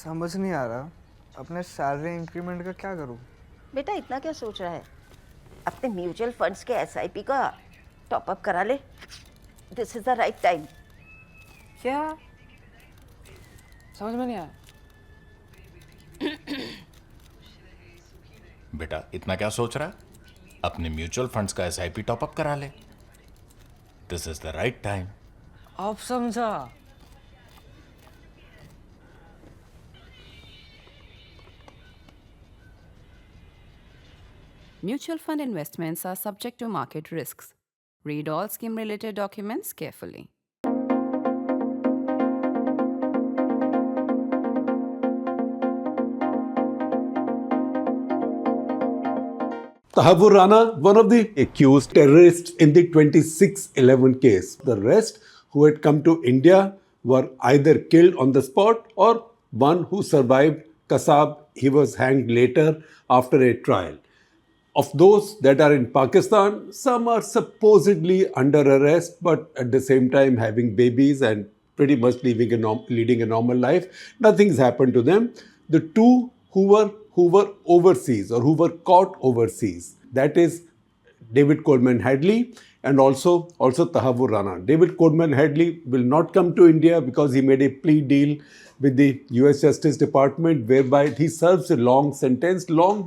समझ नहीं आ रहा अपने सैलरी इंक्रीमेंट का क्या करूं। बेटा इतना क्या सोच रहा है? अपने म्यूचुअल फंड्स के एसआईपी का टॉप अप करा ले। This is the right time. क्या? समझ में नहीं आया। बेटा इतना क्या सोच रहा है? अपने म्यूचुअल फंड्स का एसआईपी टॉपअप करा ले। This is the right time. अब समझा। Mutual fund investments are subject to market risks. Read all scheme related documents carefully. Tahawwur Rana, one of the accused terrorists in the 2611 case. The rest who had come to India were either killed on the spot or one who survived Kasab, he was hanged later after a trial. Of those that are in Pakistan, some are supposedly under arrest, but at the same time having babies and pretty much leading a normal life. Nothing's happened to them. The two who were overseas or who were caught overseas, that is David Coleman Hadley and also Tahawwur Rana. David Coleman Hadley will not come to India because he made a plea deal with the US Justice Department whereby he serves a long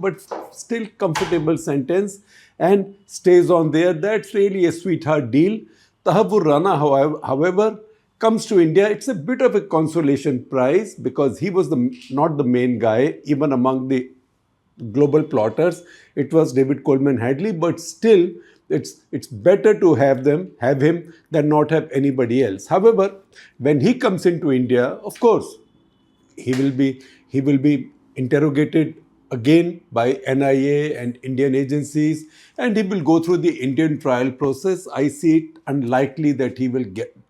but still comfortable sentence and stays on there. That's really a sweetheart deal. Tahawwur Rana, however, comes to India. It's a bit of a consolation prize because he was not the main guy, even among the global plotters. It was David Coleman Hadley, but still, it's better to have him than not have anybody else. However, when he comes into India, of course, he will be interrogated again by NIA and Indian agencies, and he will go through the Indian trial process. I see it unlikely that he will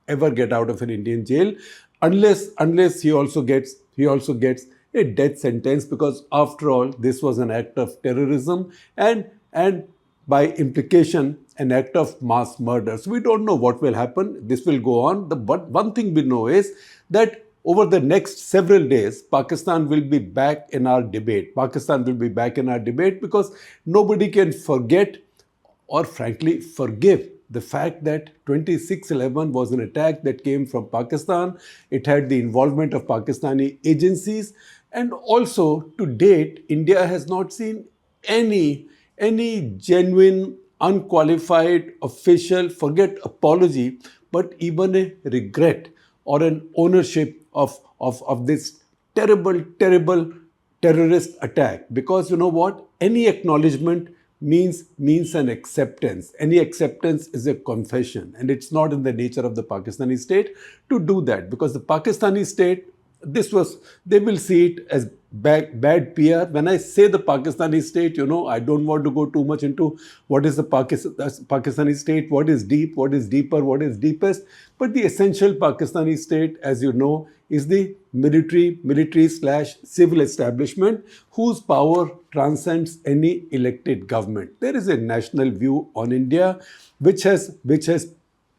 ever get out of an Indian jail unless he also gets a death sentence, because after all this was an act of terrorism and by implication an act of mass murder. So we don't know what will happen. This will go on. But one thing we know is that over the next several days, Pakistan will be back in our debate. Pakistan will be back in our debate because nobody can forget or frankly forgive the fact that 2611 was an attack that came from Pakistan. It had the involvement of Pakistani agencies, and also to date, India has not seen any genuine, unqualified, official, forget apology, but even a regret or an ownership of this terrible terrorist attack. Because you know what? Any acknowledgement means an acceptance. Any acceptance is a confession, and it's not in the nature of the Pakistani state to do that, because the Pakistani state, they will see it as bad PR. When I say the Pakistani state, I don't want to go too much into what is the Pakistani state, what is deep, what is deeper, what is deepest. But the essential Pakistani state, as you know, is the military/civil establishment whose power transcends any elected government. There is a national view on India which has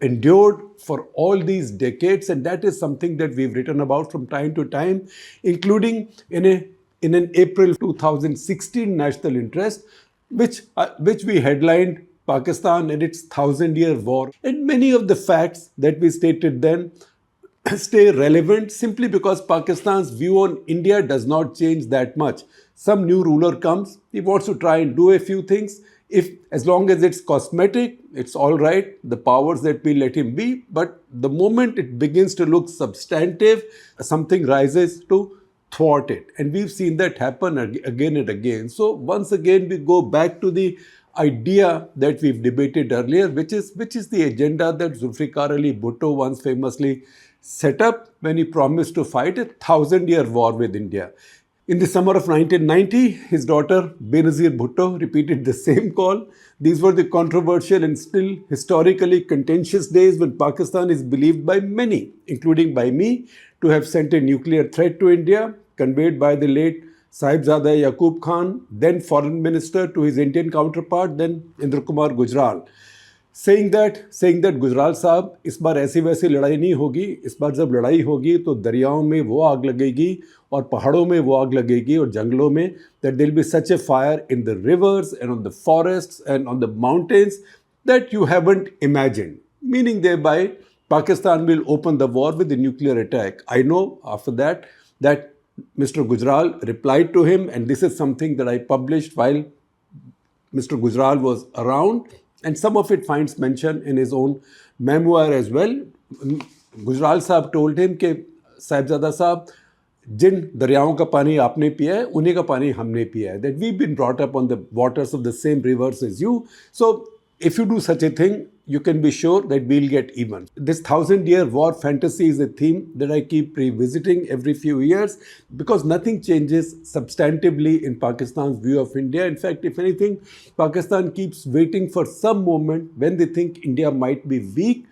endured for all these decades, and that is something that we've written about from time to time, including in an April 2016 national interest, which we headlined Pakistan and its 1,000-year war. And many of the facts that we stated then stay relevant simply because Pakistan's view on India does not change that much. Some new ruler comes, he wants to try and do a few things. As long as it's cosmetic, it's all right, the powers that we let him be. But the moment it begins to look substantive, something rises to thwart it. And we've seen that happen again and again. So once again, we go back to the idea that we've debated earlier, which is the agenda that Zulfikar Ali Bhutto once famously set up when he promised to fight a 1,000-year war with India. In the summer of 1990, his daughter Benazir Bhutto repeated the same call. These were the controversial and still historically contentious days when Pakistan is believed by many, including by me, to have sent a nuclear threat to India, conveyed by the late Sahibzada Yaqub Khan, then foreign minister, to his Indian counterpart, then Indra Kumar Gujral. saying that Gujral साहब इस बार ऐसी वैसी लड़ाई नहीं होगी, इस बार जब लड़ाई होगी तो दरियाओं में वो आग लगेगी और पहाड़ों में वो आग लगेगी और जंगलों में, that there will be such a fire in the rivers and on the forests and on the mountains that you haven't imagined. Meaning thereby, Pakistan will open the war with a nuclear attack. I know after that Mr. Gujral replied to him, and this is something that I published while Mr. Gujral was around, and some of it finds mention in his own memoir as well. Gujral साहब told him कि साहिबजादा साहब, जिन दरियाओं का पानी आपने पिया है उन्हीं का पानी हमने पिया है, that we've been brought up on the waters of the same rivers as you. So if you do such a thing, you can be sure that we'll get even. This 1,000-year war fantasy is a theme that I keep revisiting every few years because nothing changes substantively in Pakistan's view of India. In fact, if anything, Pakistan keeps waiting for some moment when they think India might be weak.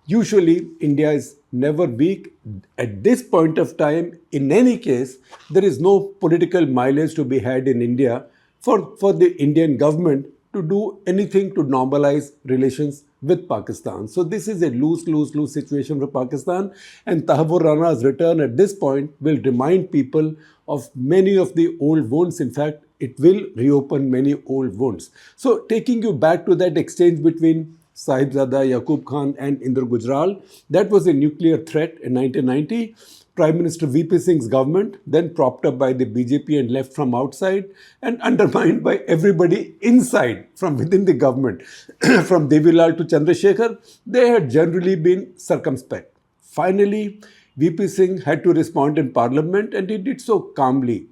Usually, India is never weak. At this point of time, in any case, there is no political mileage to be had in India for the Indian government to do anything to normalize relations with Pakistan. So this is a lose-lose-lose situation for Pakistan, and Tahawwur Rana's return at this point will remind people of many of the old wounds. In fact, it will reopen many old wounds. So taking you back to that exchange between Sahibzada Yaqub Khan and Indra Gujral, that was a nuclear threat in 1990. Prime Minister VP Singh's government, then propped up by the BJP and left from outside and undermined by everybody inside from within the government, from Devilal to Chandrasekhar, they had generally been circumspect. Finally, VP Singh had to respond in parliament, and he did so calmly.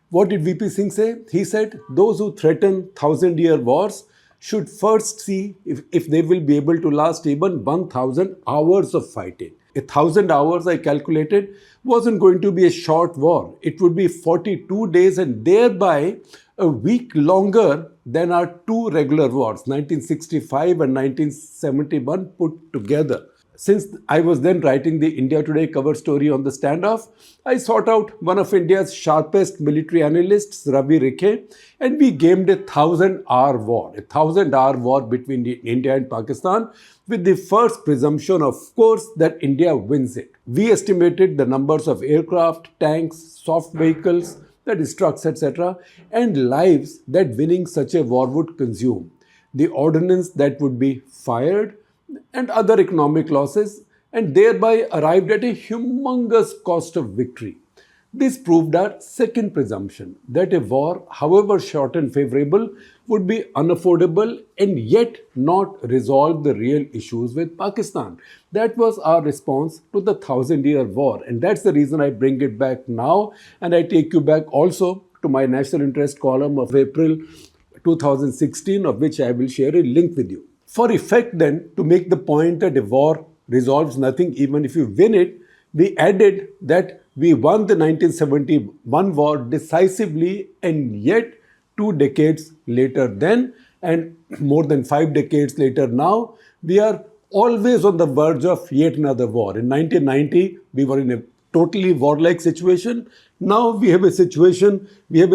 What did VP Singh say? He said, those who threaten 1,000-year wars should first see if they will be able to last even 1,000 hours of fighting. 1,000 hours, I calculated, wasn't going to be a short war. It would be 42 days and thereby a week longer than our two regular wars, 1965 and 1971 put together. Since I was then writing the India Today cover story on the standoff, I sought out one of India's sharpest military analysts, Ravi Rake, and we gamed a 1,000-hour war between India and Pakistan, with the first presumption, of course, that India wins it. We estimated the numbers of aircraft, tanks, soft vehicles, the destructs, etc., and lives that winning such a war would consume, the ordnance that would be fired, and other economic losses, and thereby arrived at a humongous cost of victory. This proved our second presumption, that a war, however short and favorable, would be unaffordable and yet not resolve the real issues with Pakistan. That was our response to the 1,000-year war, and that's the reason I bring it back now, and I take you back also to my national interest column of April 2016, of which I will share a link with you. For effect then, to make the point that a war resolves nothing even if you win it, we added that we won the 1971 war decisively, and yet 2 decades later then, and more than 5 decades later now, we are always on the verge of yet another war. In 1990, we were in a totally warlike situation. Now we have a situation where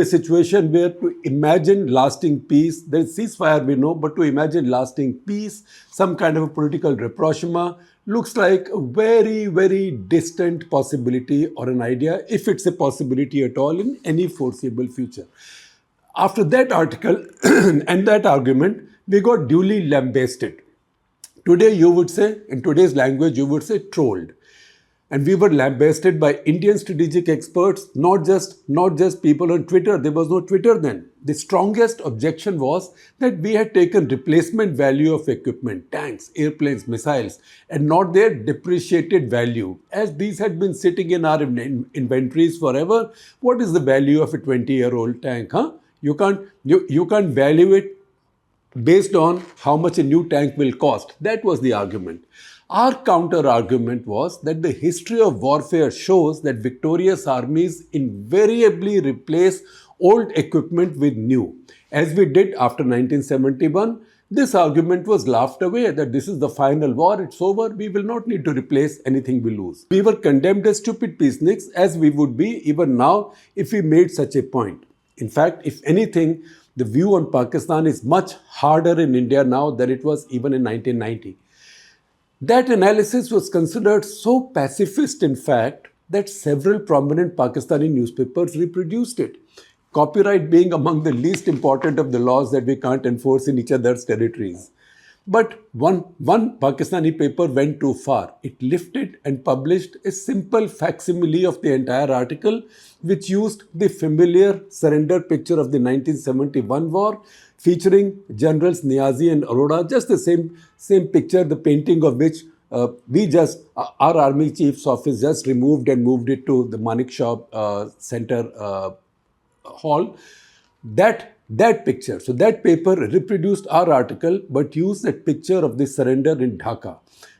to imagine lasting peace, there is ceasefire we know, but to imagine lasting peace, some kind of a political rapprochement, looks like a very, very distant possibility or an idea, if it's a possibility at all in any foreseeable future. After that article and that argument, we got duly lambasted. Today you would say, in today's language, you would say trolled. And we were lambasted by Indian strategic experts, not just people on Twitter. There was no Twitter then. The strongest objection was that we had taken replacement value of equipment, tanks, airplanes, missiles, and not their depreciated value. As these had been sitting in our inventories forever, what is the value of a 20-year-old tank? You can't value it based on how much a new tank will cost. That was the argument. Our counter-argument was that the history of warfare shows that victorious armies invariably replace old equipment with new. As we did after 1971, this argument was laughed away that this is the final war, it's over, we will not need to replace anything we lose. We were condemned as stupid peaceniks, as we would be even now if we made such a point. In fact, if anything, The view on Pakistan is much harder in India now than it was even in 1990. That analysis was considered so pacifist, in fact, that several prominent Pakistani newspapers reproduced it. Copyright being among the least important of the laws that we can't enforce in each other's territories. But one Pakistani paper went too far. It lifted and published a simple facsimile of the entire article, which used the familiar surrender picture of the 1971 war, featuring Generals Niazi and Arora, just the same picture, the painting of which our army chief's office just removed and moved it to the Manik Shah Center hall. That picture, so that paper reproduced our article but used that picture of the surrender in Dhaka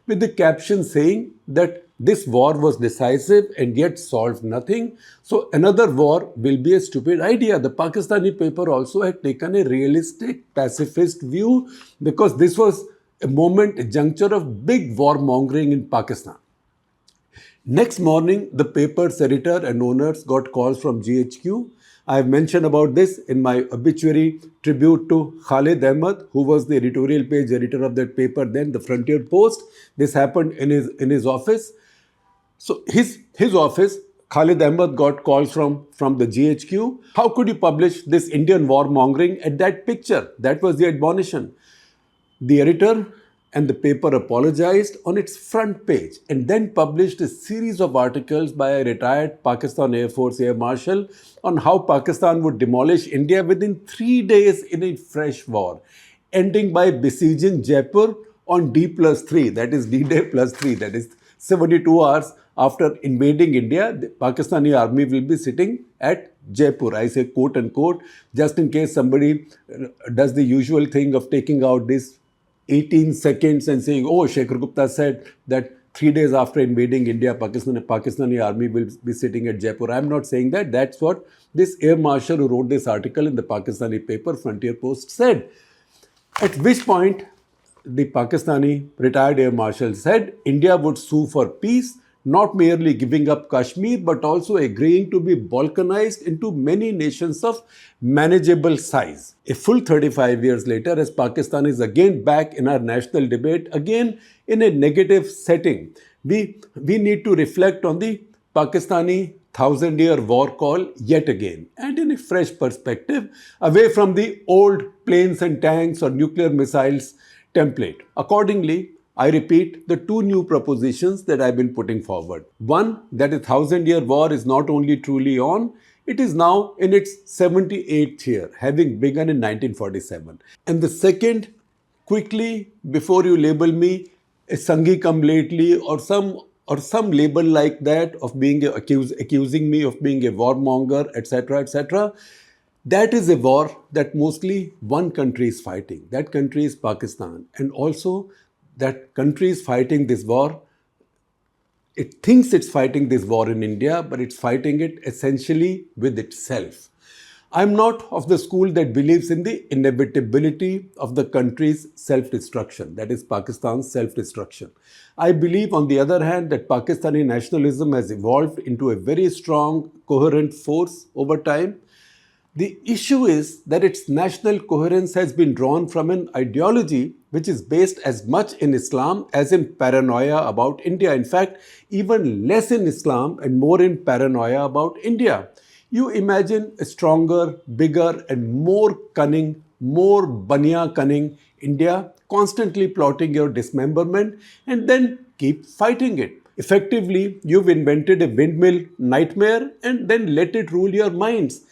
with the caption saying that this war was decisive and yet solved nothing. So another war will be a stupid idea. The Pakistani paper also had taken a realistic pacifist view because this was a moment, a juncture of big warmongering in Pakistan. Next morning, the paper's editor and owners got calls from GHQ. I have mentioned about this in my obituary tribute to Khalid Ahmed, who was the editorial page editor of that paper then, the Frontier Post. This happened in his office. So his office, Khalid Ahmed got calls from the GHQ. How could you publish this Indian warmongering at that picture? That was the admonition. The editor and the paper apologized on its front page and then published a series of articles by a retired Pakistan Air Force Air Marshal on how Pakistan would demolish India within 3 days in a fresh war, ending by besieging Jaipur on D+3, that is D-Day +3, that is 72 hours after invading India. The Pakistani army will be sitting at Jaipur. I say quote unquote, just in case somebody does the usual thing of taking out this 18 seconds and saying, oh, Shekhar Gupta said that 3 days after invading India, Pakistani army will be sitting at Jaipur. I'm not saying that. That's what this air marshal who wrote this article in the Pakistani paper, Frontier Post, said. At which point, the Pakistani retired air marshal said India would sue for peace, not merely giving up Kashmir, but also agreeing to be balkanized into many nations of manageable size. A full 35 years later, as Pakistan is again back in our national debate, again in a negative setting, we need to reflect on the Pakistani 1,000-year war call yet again, and in a fresh perspective, away from the old planes and tanks or nuclear missiles template. Accordingly, I repeat the two new propositions that I've been putting forward. One, that a 1,000-year war is not only truly on, it is now in its 78th year, having begun in 1947. And the second, quickly, before you label me a Sangi come lately or some label like that of being accusing me of being a warmonger, etc., that is a war that mostly one country is fighting. That country is Pakistan. And also, that country is fighting this war. It thinks it's fighting this war in India, but it's fighting it essentially with itself. I'm not of the school that believes in the inevitability of the country's self-destruction, that is Pakistan's self-destruction. I believe, on the other hand, that Pakistani nationalism has evolved into a very strong, coherent force over time. The issue is that its national coherence has been drawn from an ideology which is based as much in Islam as in paranoia about India. In fact, even less in Islam and more in paranoia about India. You imagine a stronger, bigger and more cunning, more bania cunning India constantly plotting your dismemberment and then keep fighting it. Effectively, you've invented a windmill nightmare and then let it rule your minds.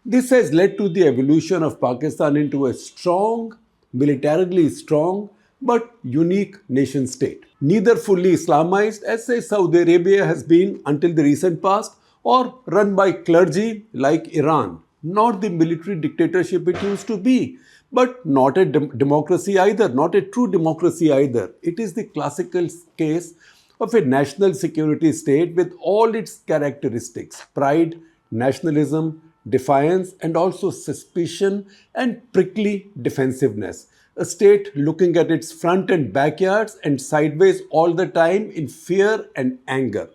This has led to the evolution of Pakistan into a strong, militarily strong, but unique nation state. Neither fully Islamized, as say Saudi Arabia has been until the recent past, or run by clergy like Iran. Not the military dictatorship it used to be, but not a democracy either, not a true democracy either. It is the classical case of a national security state with all its characteristics: pride, nationalism, defiance, and also suspicion and prickly defensiveness. A state looking at its front and backyards and sideways all the time in fear and anger.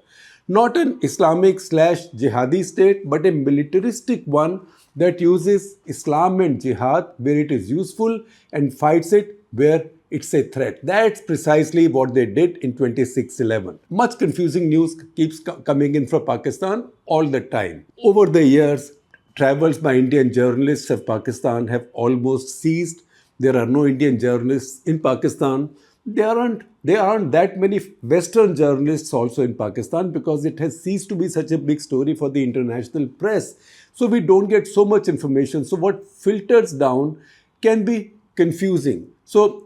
Not an Islamic/jihadi state, but a militaristic one that uses Islam and jihad where it is useful and fights it where it's a threat. That's precisely what they did in 26/11. Much confusing news keeps coming in from Pakistan all the time. Over the years, travels by Indian journalists of Pakistan have almost ceased. There are no Indian journalists in Pakistan. There aren't that many Western journalists also in Pakistan because it has ceased to be such a big story for the international press. So we don't get so much information. So what filters down can be confusing. So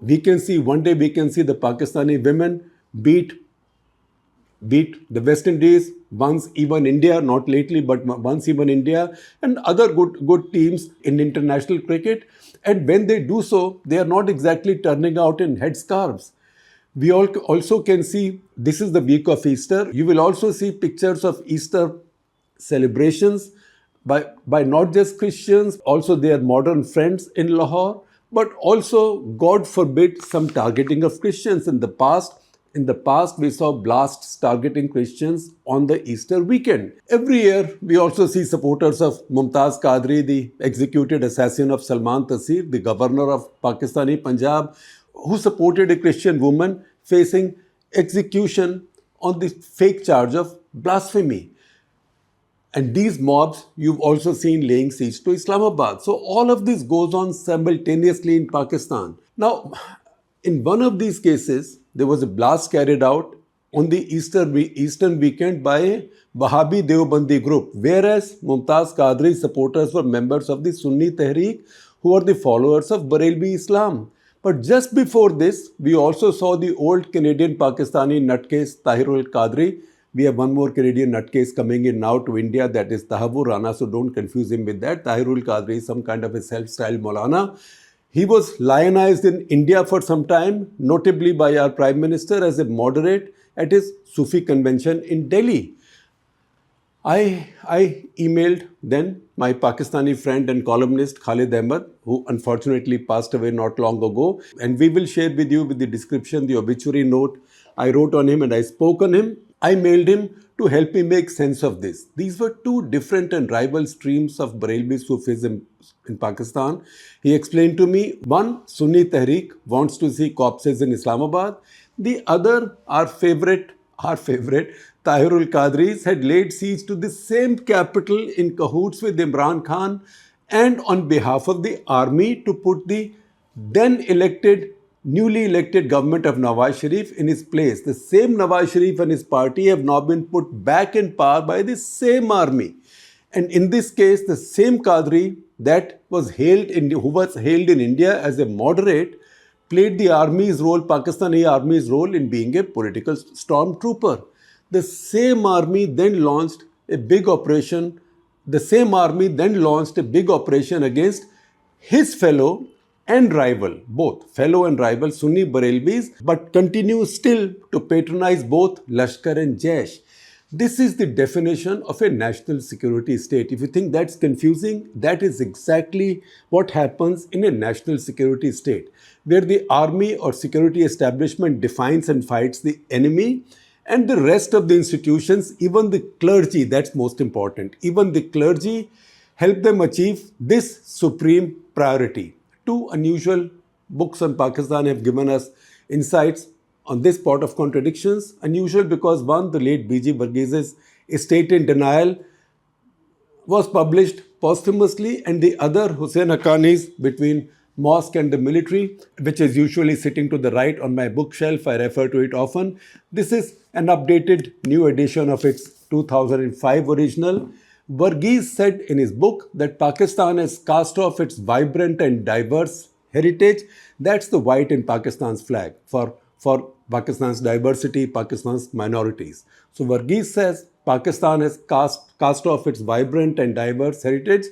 one day we can see the Pakistani women beat the West Indies, once even India, not lately, but once even India, and other good teams in international cricket. And when they do so, they are not exactly turning out in headscarves. We also can see, this is the week of Easter. You will also see pictures of Easter celebrations by not just Christians, also their modern friends in Lahore, but also, God forbid, some targeting of Christians in the past. In the past, we saw blasts targeting Christians on the Easter weekend. Every year, we also see supporters of Mumtaz Qadri, the executed assassin of Salman Taseer, the governor of Pakistani Punjab, who supported a Christian woman facing execution on the fake charge of blasphemy. And these mobs, you've also seen laying siege to Islamabad. So all of this goes on simultaneously in Pakistan. Now, in one of these cases, there was a blast carried out on the Eastern weekend by a Wahhabi Deobandi group, whereas Mumtaz Qadri's supporters were members of the Sunni Tehreek, who are the followers of Barelvi Islam. But just before this, we also saw the old Canadian Pakistani nutcase Tahawwur Qadri. We have one more Canadian nutcase coming in now to India, that is Tahawwur Rana, so don't confuse him with that. Tahawwur Qadri is some kind of a self-styled Maulana. He was lionized in India for some time, notably by our Prime Minister as a moderate at his Sufi convention in Delhi. I emailed then my Pakistani friend and columnist Khalid Ahmed, who unfortunately passed away not long ago. And we will share with you with the description, the obituary note I wrote on him and I spoke on him. I mailed him to help me make sense of this. These were two different and rival streams of Barelvi Sufism in Pakistan. He explained to me, one, Sunni Tehreek wants to see corpses in Islamabad. The other, our favorite, Tahawwur Qadris had laid siege to the same capital in cahoots with Imran Khan and on behalf of the army to put the then newly elected government of Nawaz Sharif in his place. The same Nawaz Sharif and his party have now been put back in power by the same army. And in this case, the same Qadri that was who was hailed in India as a moderate, played the Pakistani army's role in being a political stormtrooper. The same army then launched a big operation. Against his fellow and rival, Sunni Barelvis, but continues still to patronize both Lashkar and Jaish. This is the definition of a national security state. If you think that's confusing, that is exactly what happens in a national security state, where the army or security establishment defines and fights the enemy, and the rest of the institutions, even the clergy, that's most important, even the clergy help them achieve this supreme priority. Two unusual books on Pakistan have given us insights on this part of contradictions. Unusual because one, the late B.G. Varghese State in Denial was published posthumously, and the other, Hussain Haqqani's Between Mosque and the Military, which is usually sitting to the right on my bookshelf. I refer to it often. This is an updated new edition of its 2005 original. Varghese said in his book that Pakistan has cast off its vibrant and diverse heritage. That's the white in Pakistan's flag for Pakistan's diversity, Pakistan's minorities. So Varghese says Pakistan has cast off its vibrant and diverse heritage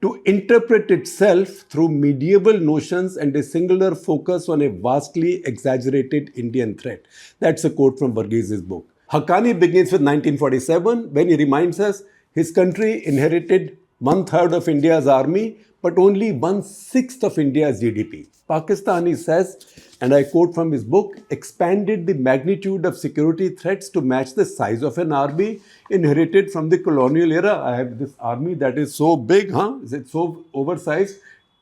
to interpret itself through medieval notions and a singular focus on a vastly exaggerated Indian threat. That's a quote from Varghese's book. Haqqani begins with 1947 when he reminds us his country inherited 1/3 of India's army but only 1/6 of India's GDP. Pakistani says, and I quote from his book, expanded the magnitude of security threats to match the size of an army inherited from the colonial era. I have this army that is so big, is it so oversized?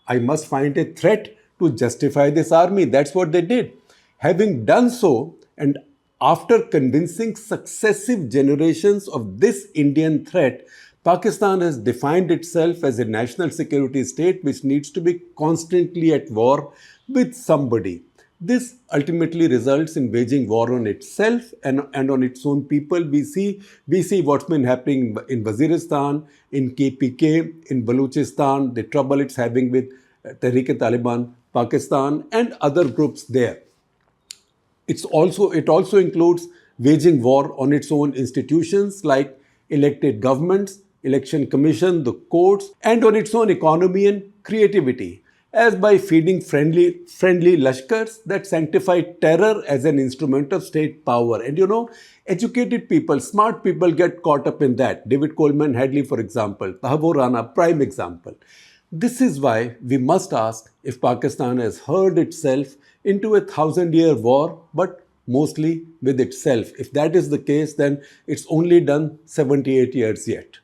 I must find a threat to justify this army. That's what they did. Having done so, and after convincing successive generations of this Indian threat, Pakistan has defined itself as a national security state which needs to be constantly at war with somebody. This ultimately results in waging war on itself and on its own people. We see what's been happening in Waziristan, in KPK, in Balochistan, the trouble it's having with Tehreek-e-Taliban Pakistan and other groups there. It also includes waging war on its own institutions like elected governments, election commission, the courts, and on its own economy and creativity, as by feeding friendly lashkars that sanctify terror as an instrument of state power. And educated people, smart people get caught up in that. David Coleman Hadley, for example, Tahawwur Rana, prime example. This is why we must ask if Pakistan has hurled itself into a 1,000-year war, but mostly with itself. If that is the case, then it's only done 78 years yet.